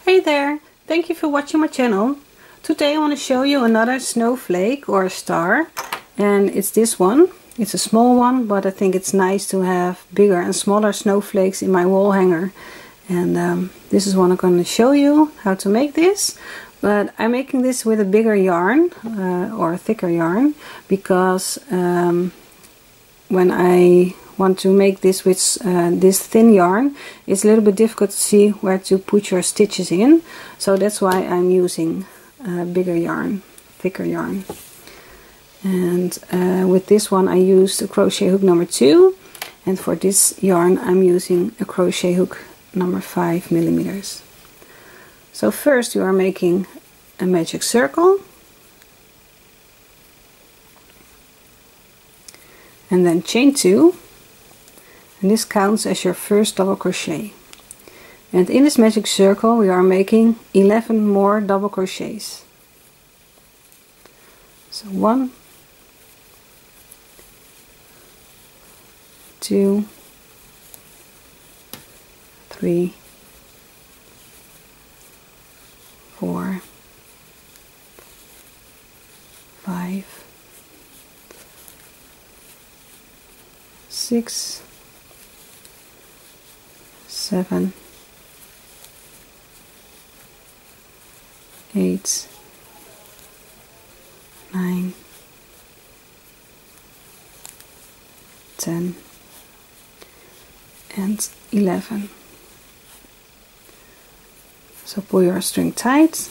Hey there! Thank you for watching my channel. Today I want to show you another snowflake or a star, and it's this one. It's a small one, but I think it's nice to have bigger and smaller snowflakes in my wall hanger. And this is what I'm going to show you how to make this. But I'm making this with a bigger yarn or a thicker yarn because when I want to make this with this thin yarn, it's a little bit difficult to see where to put your stitches in. So that's why I'm using bigger yarn, thicker yarn. And with this one I used a crochet hook number 2, and for this yarn I'm using a crochet hook number 5 millimeters. So first you are making a magic circle, and then chain 2, and this counts as your first double crochet. And in this magic circle we are making 11 more double crochets. So 1, 2, 3, 4, 5, 6, 7, 8, 9, 10, and 11. So pull your string tight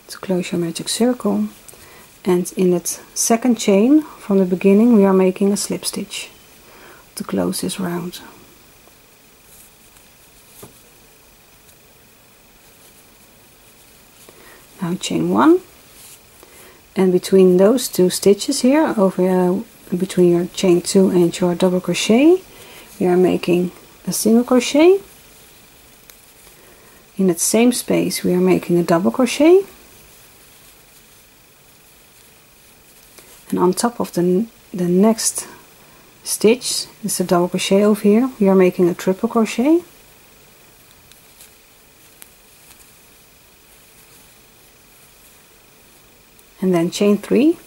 to close your magic circle, and in that second chain from the beginning we are making a slip stitch to close this round. Now chain 1, and between those two stitches here, over between your chain 2 and your double crochet, we are making a single crochet. In that same space we are making a double crochet, and on top of the next stitch is a double crochet over here, we are making a triple crochet. And then chain 3,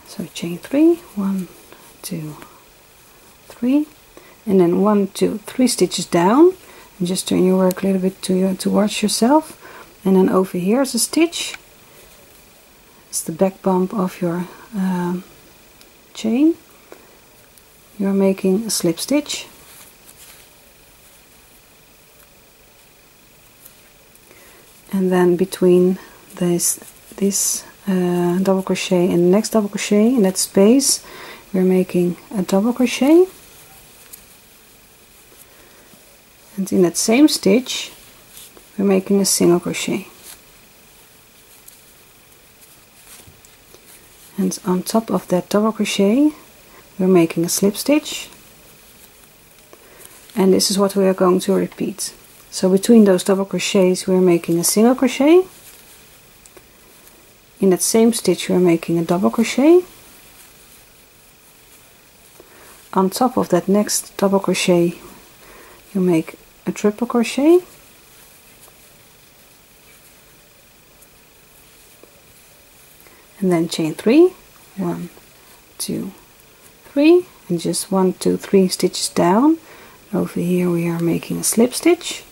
so chain 3, 1, 2, 3, and then 1, 2, 3 stitches down, and just turn your work a little bit towards yourself, and then over here is a stitch. It's the back bump of your chain. You're making a slip stitch. And then between this double crochet and the next double crochet, in that space we're making a double crochet, and in that same stitch we're making a single crochet, and on top of that double crochet we're making a slip stitch, and this is what we are going to repeat. So between those double crochets we're making a single crochet, in that same stitch we're making a double crochet, on top of that next double crochet you make a triple crochet, and then chain 3, 1, 2, 3, and just 1, 2, 3 stitches down. Over here we are making a slip stitch,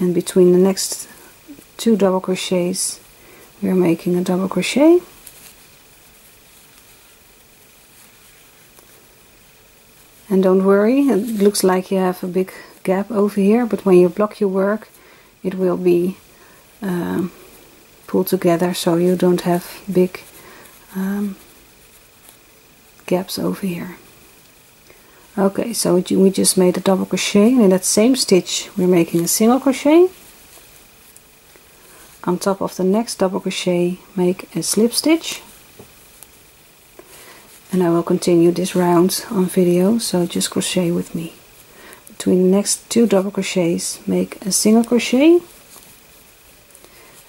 and between the next 2 double crochets we are making a double crochet, and don't worry, it looks like you have a big gap over here, but when you block your work it will be pulled together, so you don't have big gaps over here. Okay, so we just made a double crochet, and in that same stitch we're making a single crochet. On top of the next double crochet make a slip stitch, and I will continue this round on video, so just crochet with me. Between the next 2 double crochets make a single crochet,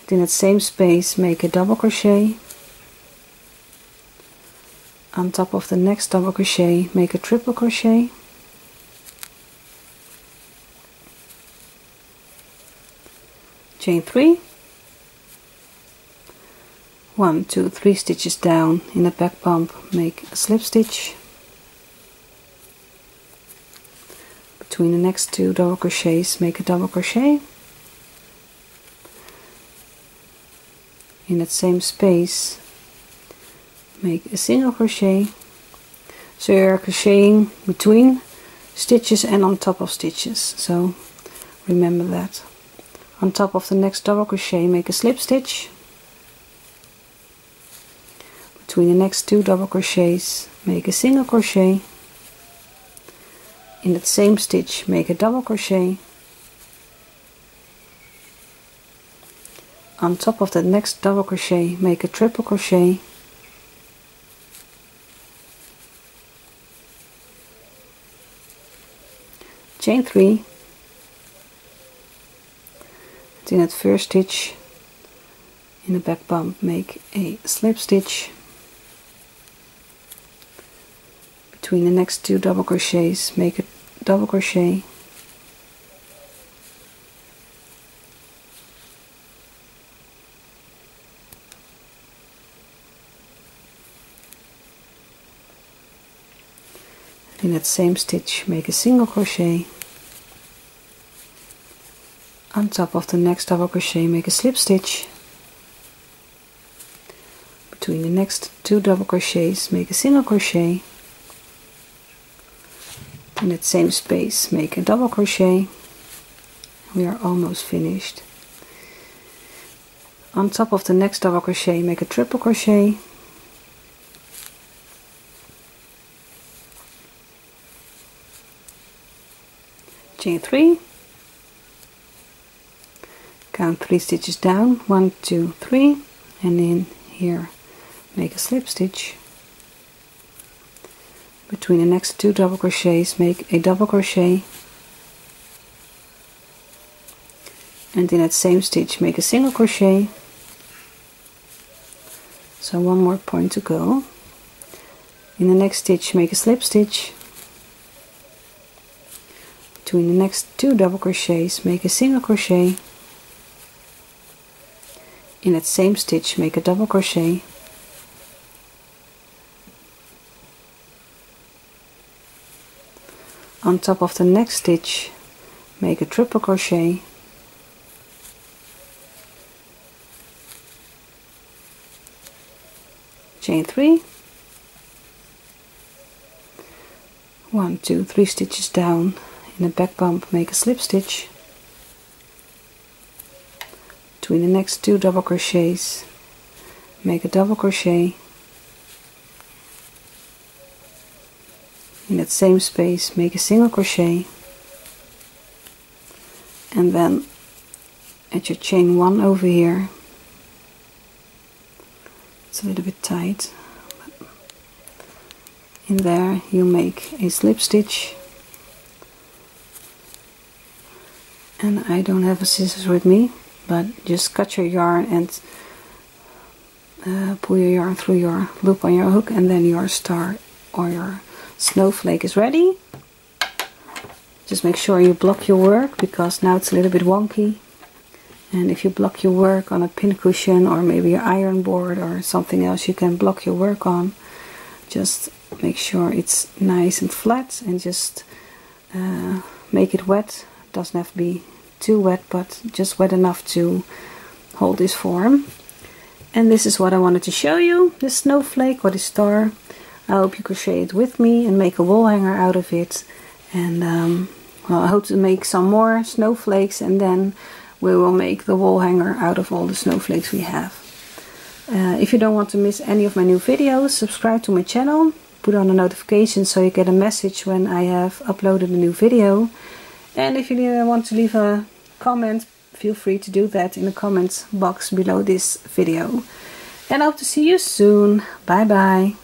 and in that same space make a double crochet, On top of the next double crochet, make a triple crochet, chain 3, 1, 2, 3 stitches down. In the back bump, make a slip stitch. Between the next 2 double crochets, make a double crochet. In that same space, make a single crochet. So you're crocheting between stitches and on top of stitches, so remember that. On top of the next double crochet, make a slip stitch. Between the next 2 double crochets, make a single crochet. In that same stitch, make a double crochet. On top of the next double crochet, make a triple crochet. Chain 3. And in that first stitch, in the back bump, make a slip stitch. Between the next 2 double crochets, make a double crochet. In that same stitch, make a single crochet. On top of the next double crochet, make a slip stitch. Between the next 2 double crochets, make a single crochet. In that same space, make a double crochet. We are almost finished. On top of the next double crochet, make a triple crochet. Chain 3. Count 3 stitches down, 1, 2, 3, and in here make a slip stitch. Between the next 2 double crochets, make a double crochet, and in that same stitch make a single crochet. So one more point to go. In the next stitch, make a slip stitch. Between the next 2 double crochets, make a single crochet. In that same stitch, make a double crochet. On top of the next stitch, make a triple crochet. Chain 3. 1, 2, 3 stitches down. In the back bump, make a slip stitch. Between the next 2 double crochets, make a double crochet. In that same space, make a single crochet, and then at your chain 1 over here, it's a little bit tight, but in there you make a slip stitch. And I don't have a scissors with me, but just cut your yarn and pull your yarn through your loop on your hook, and then your star or your snowflake is ready. Just make sure you block your work, because now it's a little bit wonky, and if you block your work on a pin cushion or maybe your iron board or something else you can block your work on, just make sure it's nice and flat, and just make it wet. It doesn't have to be too wet, but just wet enough to hold this form. And this is what I wanted to show you, this snowflake or the star. I hope you crochet it with me and make a wall hanger out of it. And well, I hope to make some more snowflakes, and then we will make the wall hanger out of all the snowflakes we have. If you don't want to miss any of my new videos, subscribe to my channel, put on the notifications so you get a message when I have uploaded a new video. And if you want to leave a comment, feel free to do that in the comments box below this video. And I hope to see you soon. Bye bye.